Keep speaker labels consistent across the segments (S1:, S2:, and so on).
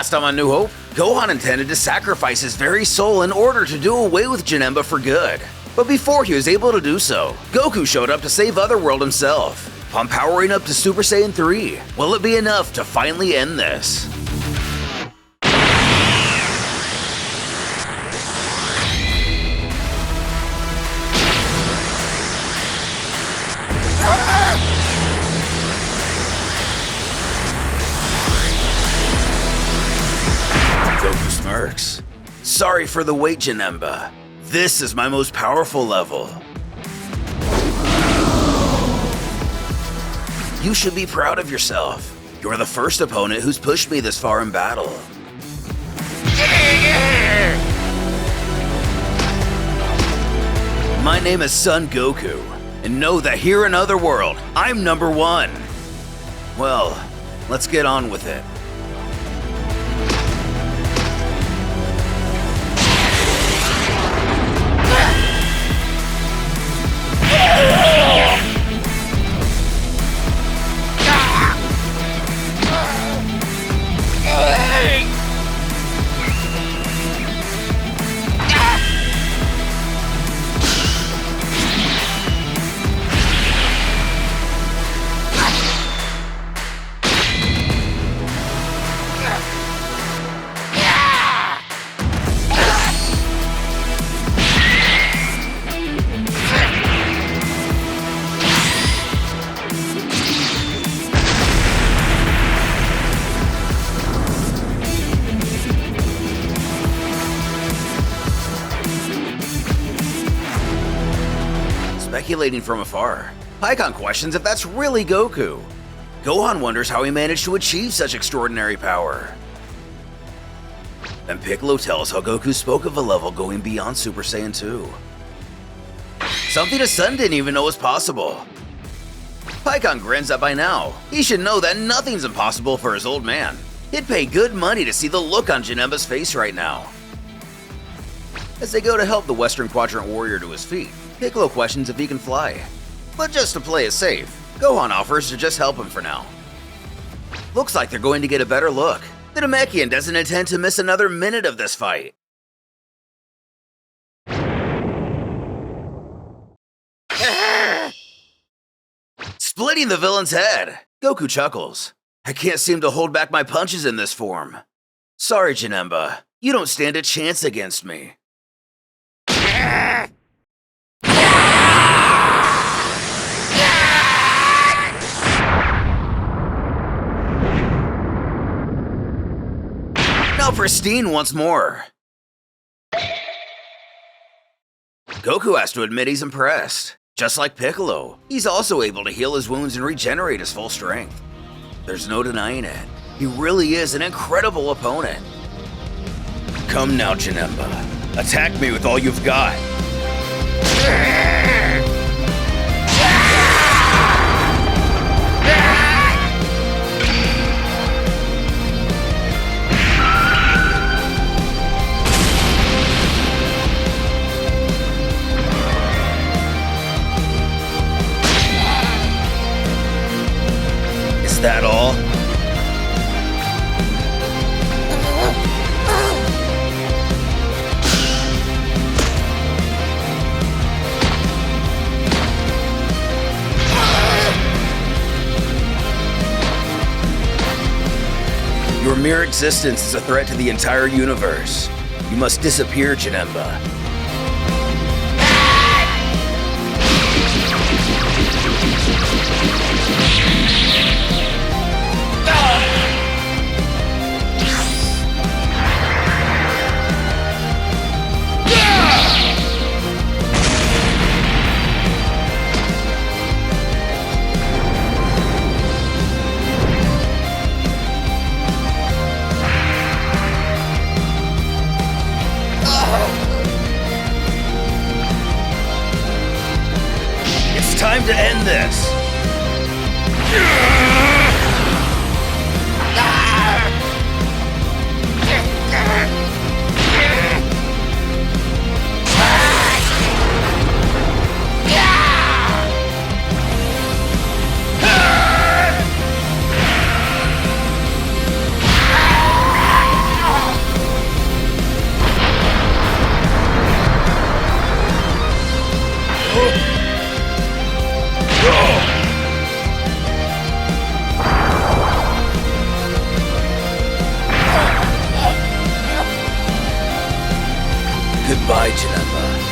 S1: Last time on New Hope, Gohan intended to sacrifice his very soul in order to do away with Janemba for good. But before he was able to do so, Goku showed up to save Otherworld himself. Upon powering up to Super Saiyan 3, will it be enough to finally end this? Goku smirks. Sorry for the wait, Janemba. This is my most powerful level. You should be proud of yourself. You're the first opponent who's pushed me this far in battle. My name is Son Goku, and know that here in Otherworld, I'm number one. Well, let's get on with it. Speculating from afar, Paikon questions if that's really Goku. Gohan wonders how he managed to achieve such extraordinary power. And Piccolo tells how Goku spoke of a level going beyond Super Saiyan 2. Something his son didn't even know was possible. Paikon grins that by now, he should know that nothing's impossible for his old man. He'd pay good money to see the look on Janemba's face right now. As they go to help the Western Quadrant warrior to his feet, Piccolo questions if he can fly. But just to play it safe, Gohan offers to just help him for now. Looks like they're going to get a better look. The Namekian doesn't intend to miss another minute of this fight. Splitting the villain's head, Goku chuckles. I can't seem to hold back my punches in this form. Sorry, Janemba, you don't stand a chance against me. Now pristine once more. Goku has to admit he's impressed. Just like Piccolo, he's also able to heal his wounds and regenerate his full strength. There's no denying it. He really is an incredible opponent. Come now, Janemba. Attack me with all you've got. Is that all? Your mere existence is a threat to the entire universe. You must disappear, Janemba. Time to end this! Fight, Janemba.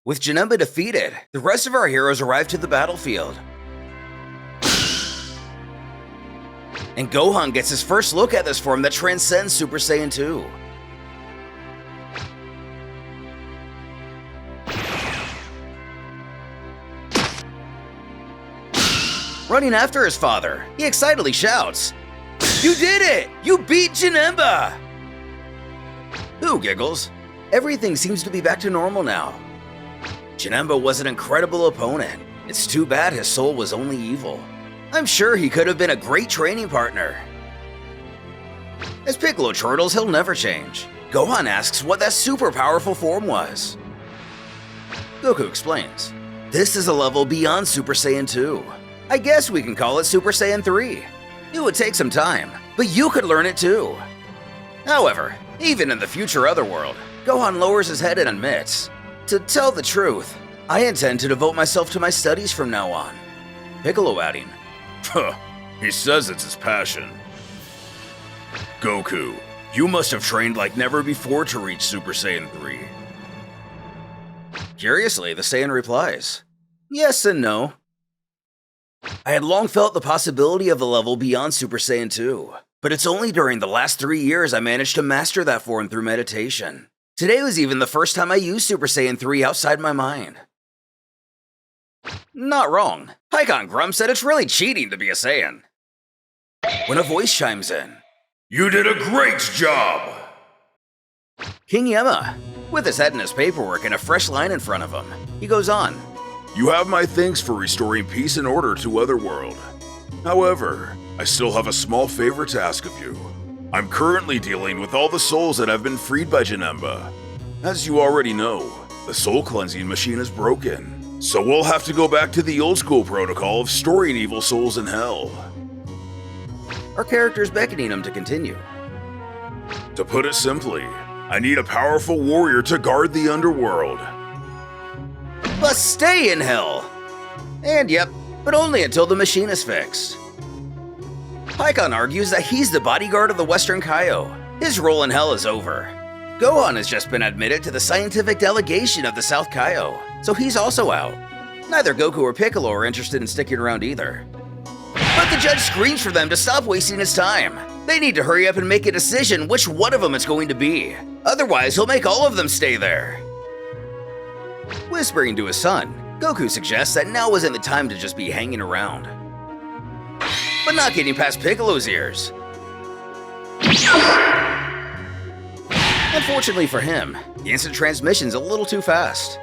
S1: With Janemba defeated, the rest of our heroes arrive to the battlefield. And Gohan gets his first look at this form that transcends Super Saiyan 2. Running after his father, he excitedly shouts, "You did it! You beat Janemba!" Who giggles? Everything seems to be back to normal now. Janemba was an incredible opponent. It's too bad his soul was only evil. I'm sure he could have been a great training partner. As Piccolo chortles, he'll never change. Gohan asks what that super powerful form was. Goku explains, "This is a level beyond Super Saiyan 2. I guess we can call it Super Saiyan 3. It would take some time, but you could learn it too." However, even in the future Otherworld, Gohan lowers his head and admits, "To tell the truth, I intend to devote myself to my studies from now on." Piccolo adding,
S2: He says it's his passion. Goku, you must have trained like never before to reach Super Saiyan 3.
S1: Curiously, the Saiyan replies, "Yes and no. I had long felt the possibility of a level beyond Super Saiyan 2, but it's only during the last 3 years I managed to master that form through meditation. Today was even the first time I used Super Saiyan 3 outside my mind." Not wrong. Pikkon Grump said it's really cheating to be a Saiyan. When a voice chimes in,
S2: You did a great job!
S1: King Yemma, with his head in his paperwork and a fresh line in front of him, he goes on,
S2: You have my thanks for restoring peace and order to Otherworld. However, I still have a small favor to ask of you. I'm currently dealing with all the souls that have been freed by Janemba. As you already know, the soul cleansing machine is broken, so we'll have to go back to the old school protocol of storing evil souls in hell.
S1: Our character's beckoning him to continue.
S2: To put it simply, I need a powerful warrior to guard the underworld.
S1: But stay in hell! And yep, but only until the machine is fixed. Pikkon argues that he's the bodyguard of the Western Kaio. His role in hell is over. Gohan has just been admitted to the scientific delegation of the South Kaio, so he's also out. Neither Goku or Piccolo are interested in sticking around either. But the judge screams for them to stop wasting his time. They need to hurry up and make a decision which one of them it's going to be. Otherwise, he'll make all of them stay there. Whispering to his son, Goku suggests that now isn't the time to just be hanging around. But not getting past Piccolo's ears. Unfortunately for him, the instant transmission's a little too fast.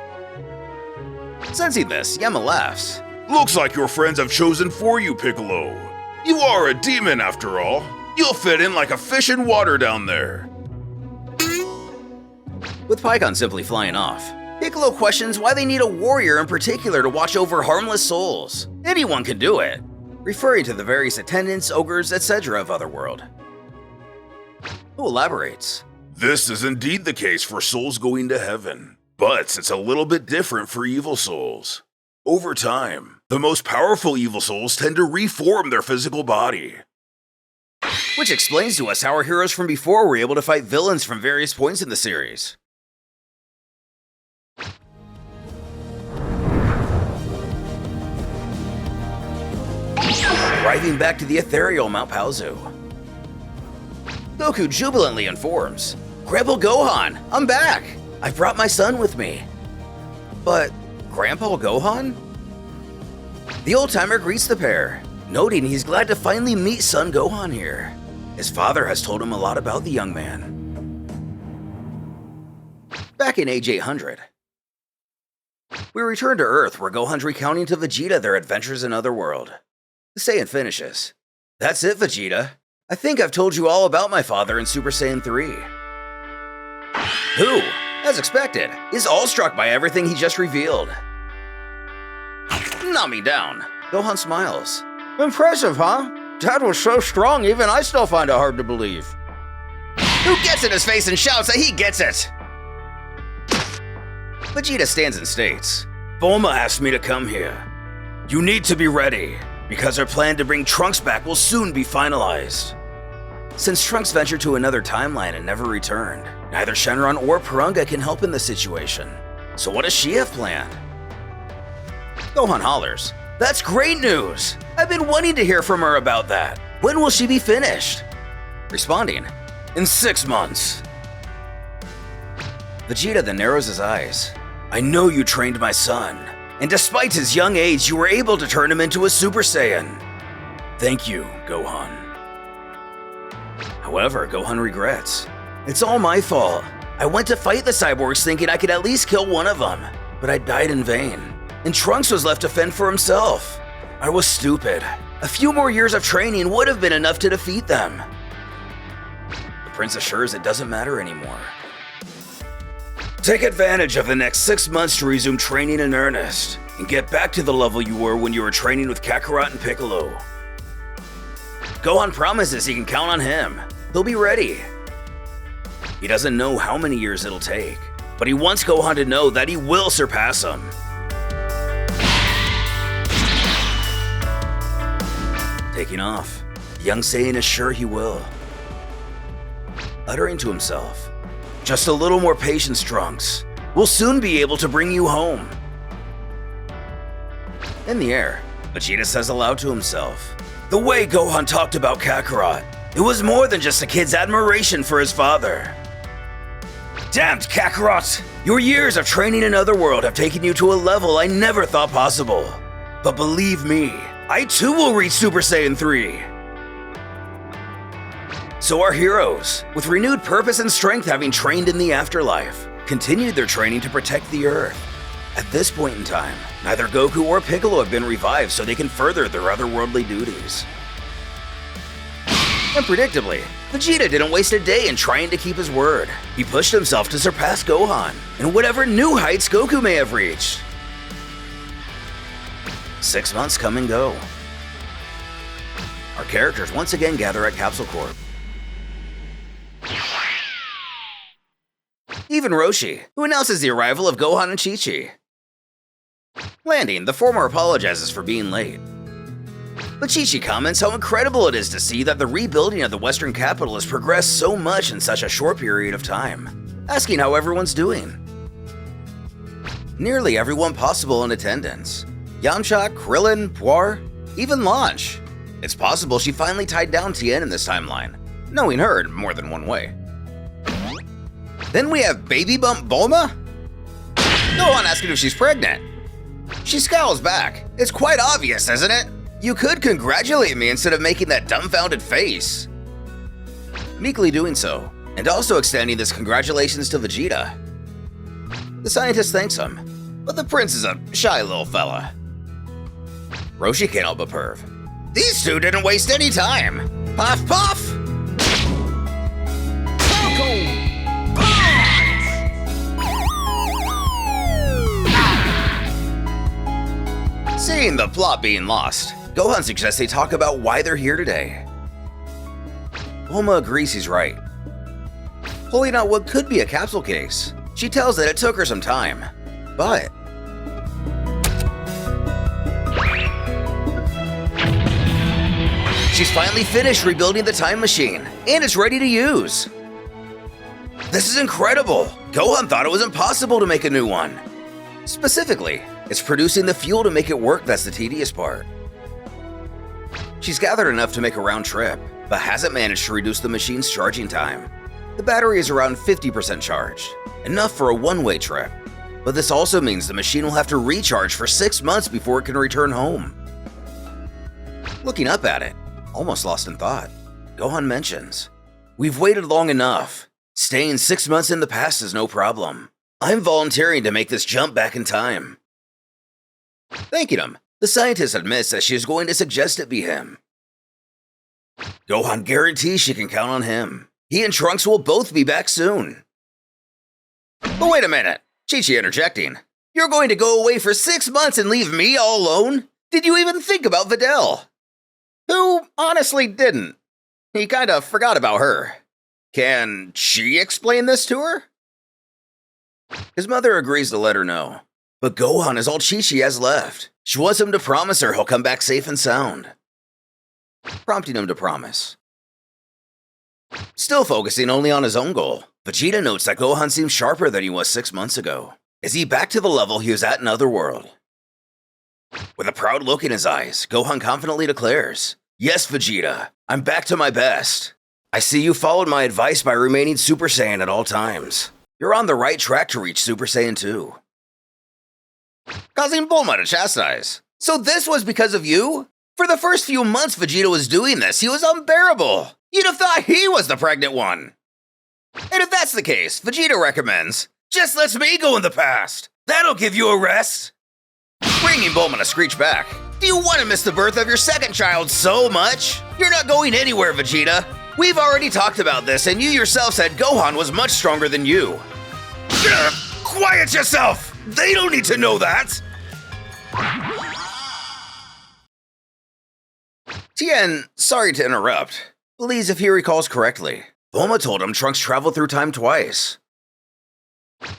S1: Sensing this, Yemma laughs.
S2: Looks like your friends have chosen for you, Piccolo. You are a demon after all. You'll fit in like a fish in water down there.
S1: With Pikkon simply flying off, Piccolo questions why they need a warrior in particular to watch over harmless souls. Anyone can do it, referring to the various attendants, ogres, etc. of Otherworld. Who elaborates?
S2: This is indeed the case for souls going to heaven, but it's a little bit different for evil souls. Over time, the most powerful evil souls tend to reform their physical body.
S1: Which explains to us how our heroes from before were able to fight villains from various points in the series. Arriving back to the ethereal Mount Paozu, Goku jubilantly informs, "Grandpa Gohan, I'm back! I've brought my son with me." But Grandpa Gohan? The old-timer greets the pair, noting he's glad to finally meet son Gohan here. His father has told him a lot about the young man. Back in age 800, we return to Earth where Gohan's recounting to Vegeta their adventures in Otherworld. The Saiyan finishes. "That's it, Vegeta. I think I've told you all about my father in Super Saiyan 3. Who, as expected, is awestruck by everything he just revealed. Knock me down. Gohan smiles. Impressive, huh? Dad was so strong, even I still find it hard to believe. Who gets in his face and shouts that he gets it? Vegeta stands and states, Bulma asked me to come here. You need to be ready, because our plan to bring Trunks back will soon be finalized. Since Trunks ventured to another timeline and never returned, neither Shenron or Purunga can help in this situation. So what does she have planned? Gohan hollers, that's great news! I've been wanting to hear from her about that. When will she be finished? Responding, in 6 months. Vegeta then narrows his eyes. I know you trained my son, and despite his young age, you were able to turn him into a Super Saiyan. Thank you, Gohan. However, Gohan regrets. It's all my fault. I went to fight the cyborgs thinking I could at least kill one of them, but I died in vain, and Trunks was left to fend for himself. I was stupid. A few more years of training would have been enough to defeat them. The prince assures it doesn't matter anymore. Take advantage of the next 6 months to resume training in earnest, and get back to the level you were when you were training with Kakarot and Piccolo. Gohan promises he can count on him. He'll be ready. He doesn't know how many years it'll take, but he wants Gohan to know that he will surpass him. Taking off, young Saiyan is sure he will. Uttering to himself, just a little more patience, Trunks. We'll soon be able to bring you home. In the air, Vegeta says aloud to himself, the way Gohan talked about Kakarot, it was more than just a kid's admiration for his father. Damned Kakarot! Your years of training in Otherworld have taken you to a level I never thought possible. But believe me, I too will reach Super Saiyan 3. So our heroes, with renewed purpose and strength having trained in the afterlife, continued their training to protect the Earth. At this point in time, neither Goku or Piccolo have been revived so they can further their otherworldly duties. Unpredictably, Vegeta didn't waste a day in trying to keep his word. He pushed himself to surpass Gohan, and whatever new heights Goku may have reached. 6 months come and go. Our characters once again gather at Capsule Corp. Even Roshi, who announces the arrival of Gohan and Chi-Chi. Landing, the former apologizes for being late. But Chi-Chi comments how incredible it is to see that the rebuilding of the Western capital has progressed so much in such a short period of time, asking how everyone's doing. Nearly everyone possible in attendance. Yamcha, Krillin, Puar, even Launch. It's possible she finally tied down Tien in this timeline, knowing her in more than one way. Then we have Baby Bump Bulma? Gohan asking if she's pregnant. She scowls back. It's quite obvious, isn't it? You could congratulate me instead of making that dumbfounded face. Meekly doing so, and also extending this congratulations to Vegeta. The scientist thanks him, but the prince is a shy little fella. Roshi can't help but perv. These two didn't waste any time. Puff puff! Seeing the plot being lost, Gohan suggests they talk about why they're here today. Bulma agrees he's right. Pulling out what could be a capsule case, she tells that it took her some time, but she's finally finished rebuilding the time machine, and it's ready to use. This is incredible! Gohan thought it was impossible to make a new one. Specifically, it's producing the fuel to make it work that's the tedious part. She's gathered enough to make a round trip, but hasn't managed to reduce the machine's charging time. The battery is around 50% charged, enough for a one-way trip. But this also means the machine will have to recharge for 6 months before it can return home. Looking up at it, almost lost in thought, Gohan mentions, "We've waited long enough. Staying 6 months in the past is no problem. I'm volunteering to make this jump back in time." Thanking him, the scientist admits that she is going to suggest it be him. Gohan guarantees she can count on him. He and Trunks will both be back soon. But wait a minute, Chi-Chi interjecting. You're going to go away for 6 months and leave me all alone? Did you even think about Videl? Who honestly didn't. He kinda forgot about her. Can she explain this to her? His mother agrees to let her know. But Gohan is all Chi-Chi has left. She wants him to promise her he'll come back safe and sound. Prompting him to promise. Still focusing only on his own goal, Vegeta notes that Gohan seems sharper than he was 6 months ago. Is he back to the level he was at in Otherworld? With a proud look in his eyes, Gohan confidently declares, "Yes, Vegeta, I'm back to my best. I see you followed my advice by remaining Super Saiyan at all times. You're on the right track to reach Super Saiyan 2. Causing Bulma to chastise. So this was because of you? For the first few months Vegeta was doing this, he was unbearable. You'd have thought he was the pregnant one. And if that's the case, Vegeta recommends, just let me go in the past. That'll give you a rest. Bringing Bulma to screech back. Do you want to miss the birth of your second child so much? You're not going anywhere, Vegeta. We've already talked about this, and you yourself said Gohan was much stronger than you. Quiet yourself! They don't need to know that! Tien, sorry to interrupt, believes if he recalls correctly, Bulma told him Trunks traveled through time twice.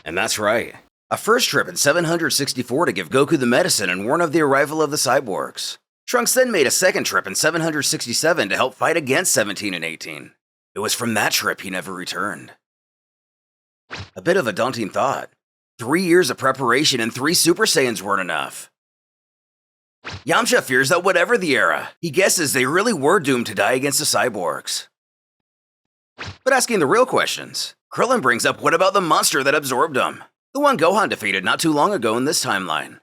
S1: And that's right. A first trip in 764 to give Goku the medicine and warn of the arrival of the cyborgs. Trunks then made a second trip in 767 to help fight against 17 and 18. It was from that trip he never returned. A bit of a daunting thought. 3 years of preparation and 3 Super Saiyans weren't enough. Yamcha fears that whatever the era, he guesses they really were doomed to die against the cyborgs. But asking the real questions, Krillin brings up what about the monster that absorbed them? The one Gohan defeated not too long ago in this timeline.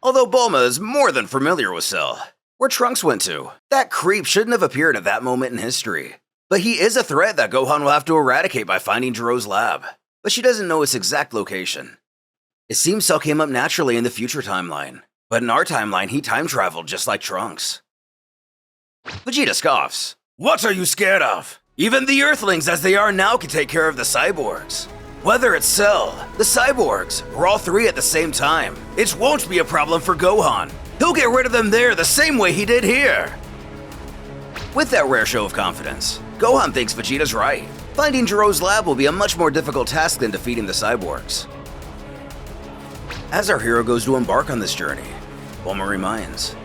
S1: Although Bulma is more than familiar with Cell, where Trunks went to, that creep shouldn't have appeared at that moment in history. But he is a threat that Gohan will have to eradicate by finding Jiro's lab, but she doesn't know its exact location. It seems Cell came up naturally in the future timeline, but in our timeline he time traveled just like Trunks. Vegeta scoffs. What are you scared of? Even the Earthlings as they are now can take care of the cyborgs. Whether it's Cell, the cyborgs, or all 3 at the same time, it won't be a problem for Gohan. He'll get rid of them there the same way he did here. With that rare show of confidence, Gohan thinks Vegeta's right. Finding Jiro's lab will be a much more difficult task than defeating the cyborgs. As our hero goes to embark on this journey, Bulma reminds,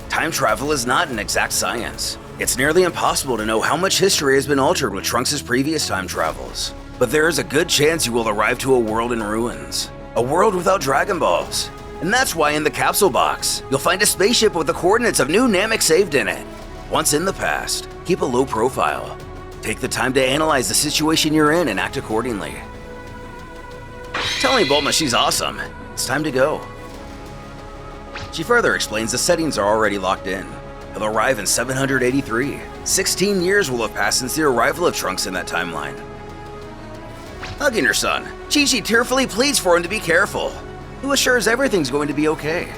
S1: time travel is not an exact science. It's nearly impossible to know how much history has been altered with Trunks' previous time travels. But there is a good chance you will arrive to a world in ruins. A world without Dragon Balls. And that's why in the capsule box, you'll find a spaceship with the coordinates of New Namek saved in it. Once in the past, keep a low profile. Take the time to analyze the situation you're in and act accordingly. Telling Bulma she's awesome, it's time to go. She further explains the settings are already locked in. He'll arrive in 783. 16 years will have passed since the arrival of Trunks in that timeline. Hugging her son, Chi-Chi tearfully pleads for him to be careful, who assures everything's going to be okay.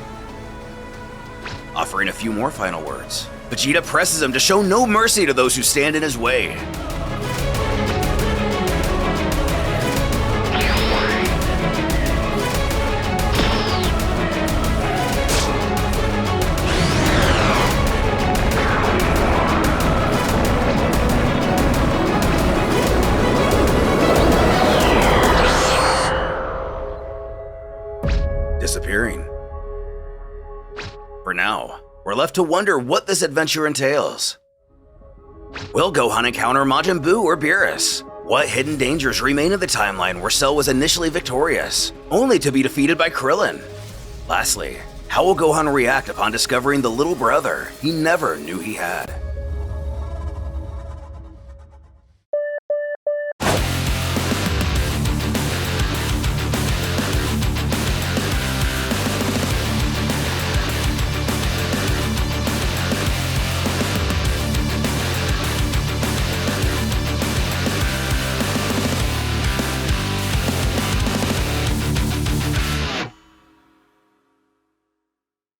S1: Offering a few more final words, Vegeta presses him to show no mercy to those who stand in his way. Disappearing. For now, we're left to wonder what this adventure entails. Will Gohan encounter Majin Buu or Beerus? What hidden dangers remain in the timeline where Cell was initially victorious, only to be defeated by Krillin? Lastly, how will Gohan react upon discovering the little brother he never knew he had?